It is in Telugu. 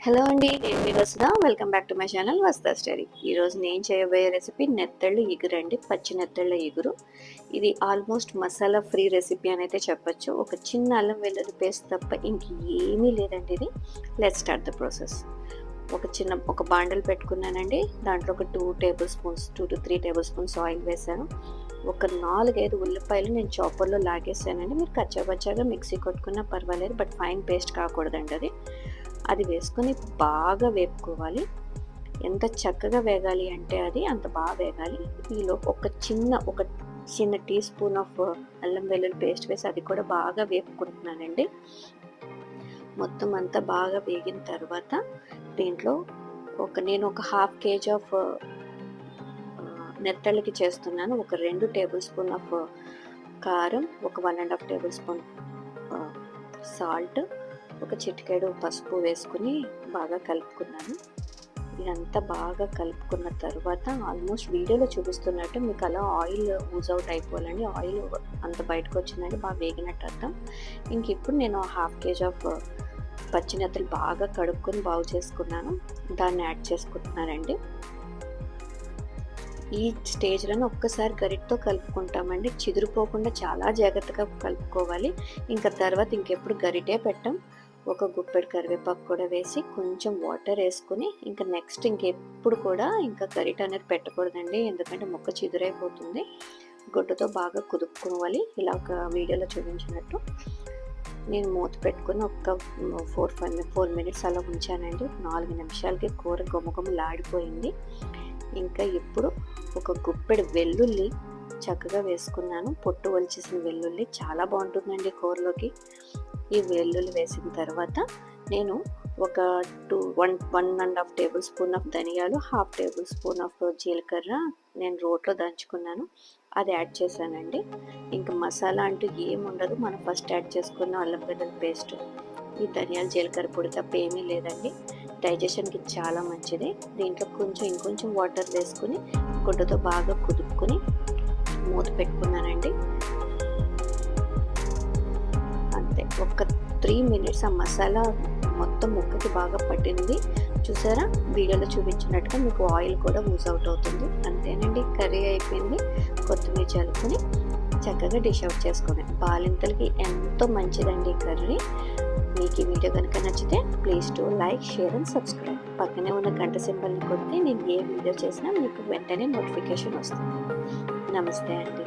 హలో అండి, నేను మీ Vasudha. Welcome back to my channel Vasudha study. ఈరోజు నేను చేయబోయే రెసిపీ నెత్తళ్ళు ఇగురు అండి, పచ్చి నెత్తళ్ళ ఇగురు. ఇది ఆల్మోస్ట్ మసాలా ఫ్రీ రెసిపీ అని అయితే చెప్పచ్చు. ఒక చిన్న అల్లం వెల్లుల్లి పేస్ట్ తప్ప ఇంక ఏమీ లేదండి ఇది. Let's start the process. ఒక బాండల్ పెట్టుకున్నానండి. దాంట్లో ఒక 2 to 3 టేబుల్ స్పూన్స్ ఆయిల్ వేసాను. ఒక 4-5 ఉల్లిపాయలు నేను చాపర్లో లాగేసానండి. మీరు కచ్చాపచ్చాగా మిక్సీ కొట్టుకున్నా పర్వాలేదు, బట్ ఫైన్ పేస్ట్ కాకూడదండి. అది వేసుకొని బాగా వేపుకోవాలి. ఎంత చక్కగా వేగాలి అంటే అది అంత బాగా వేగాలి. ఈలో ఒక చిన్న టీ స్పూన్ ఆఫ్ అల్లం వెల్లుల్లి పేస్ట్ వేసి అది కూడా బాగా వేపుకుంటున్నానండి. మొత్తం అంతా బాగా వేగిన తర్వాత దీంట్లో నేను ఒక 1/2 kg ఆఫ్ నెత్తళ్ళకి చేస్తున్నాను. ఒక 2 టేబుల్ స్పూన్ ఆఫ్ కారం, ఒక 1.5 టేబుల్ స్పూన్ సాల్ట్, ఒక చిటికెడు పసుపు వేసుకుని బాగా కలుపుకున్నాను. ఇదంతా బాగా కలుపుకున్న తర్వాత ఆల్మోస్ట్ వీడియోలో చూపిస్తున్నట్టు మీకు అలా ఆయిల్ యూజ్ అవుట్ అయిపోవాలండి. ఆయిల్ అంత బయటకు వచ్చిందంటే బాగా వేగినట్టు అర్థం. ఇంక ఇప్పుడు నేను 1/2 kg ఆఫ్ పచ్చినెత్తలు బాగా కడుక్కొని బాగు చేసుకున్నాను. దాన్ని యాడ్ చేసుకుంటున్నానండి. ఈ స్టేజ్లను ఒక్కసారి గరిటతో కలుపుకుంటామండి. చిదిరిపోకుండా చాలా జాగ్రత్తగా కలుపుకోవాలి. ఇంకా తర్వాత ఇంకెప్పుడు గరిటే పెట్టం. ఒక గుప్పెడు కరివేపాకు కూడా వేసి కొంచెం వాటర్ వేసుకుని ఇంకా నెక్స్ట్ ఇంకెప్పుడు కూడా ఇంకా గరిట అనేది పెట్టకూడదండి, ఎందుకంటే ముక్క చిదురైపోతుంది. గుడ్డతో బాగా కుదుపుకోవాలి. ఇలా ఒక వీడియోలో చూపించినట్టు. నేను మూత పెట్టుకుని ఒక 4 మినిట్స్ అలా ఉంచానండి. 4 నిమిషాలకి కూర గుమగుమలాడిపోయింది. ఇంకా ఇప్పుడు ఒక గుప్పెడు వెల్లుల్లి చక్కగా వేసుకున్నాను. పొట్టు వలిచేసిన వెల్లుల్లి చాలా బాగుంటుందండి కూరలోకి. ఈ వెల్లుల్లి వేసిన తర్వాత నేను ఒక 1.5 టేబుల్ స్పూన్ ఆఫ్ ధనియాలు, 1/2 టేబుల్ స్పూన్ ఆఫ్ జీలకర్ర నేను రోట్లో దంచుకున్నాను, అది యాడ్ చేశానండి. ఇంకా మసాలా అంటూ ఏముండదు. మనం ఫస్ట్ యాడ్ చేసుకున్న అల్లం వెల్లుల్లి పేస్ట్, ఈ ధనియాలు జీలకర్ర పొడి తప్ప ఏమీ లేదండి. డైజెషన్కి చాలా మంచిది. దీంట్లో ఇంకొంచెం వాటర్ వేసుకుని గుడ్డతో బాగా కుదుపుకొని మూత పెట్టుకున్నానండి. అంతే, ఒక 3 మినిట్స్ ఆ మసాలా మొత్తం ముక్కకి బాగా పట్టింది. చూసారా, వీడియోలో చూపించినట్టుగా మీకు ఆయిల్ కూడా యూజ్ అవుట్ అవుతుంది. అంతేనండి, కర్రీ అయిపోయింది. కొత్తిమీర చల్లుకొని చక్కగా డిష్ అవుట్ చేసుకొని బాలింతలకి ఎంతో మంచిదండి కర్రీ. మీకు ఈ వీడియో కనుక నచ్చితే please to like, share and subscribe. పక్కనే ఉన్న గంట సింబల్ని కొడితే నేను ఏ వీడియో చేసినా మీకు వెంటనే నోటిఫికేషన్ వస్తుంది. నమస్తే అండి.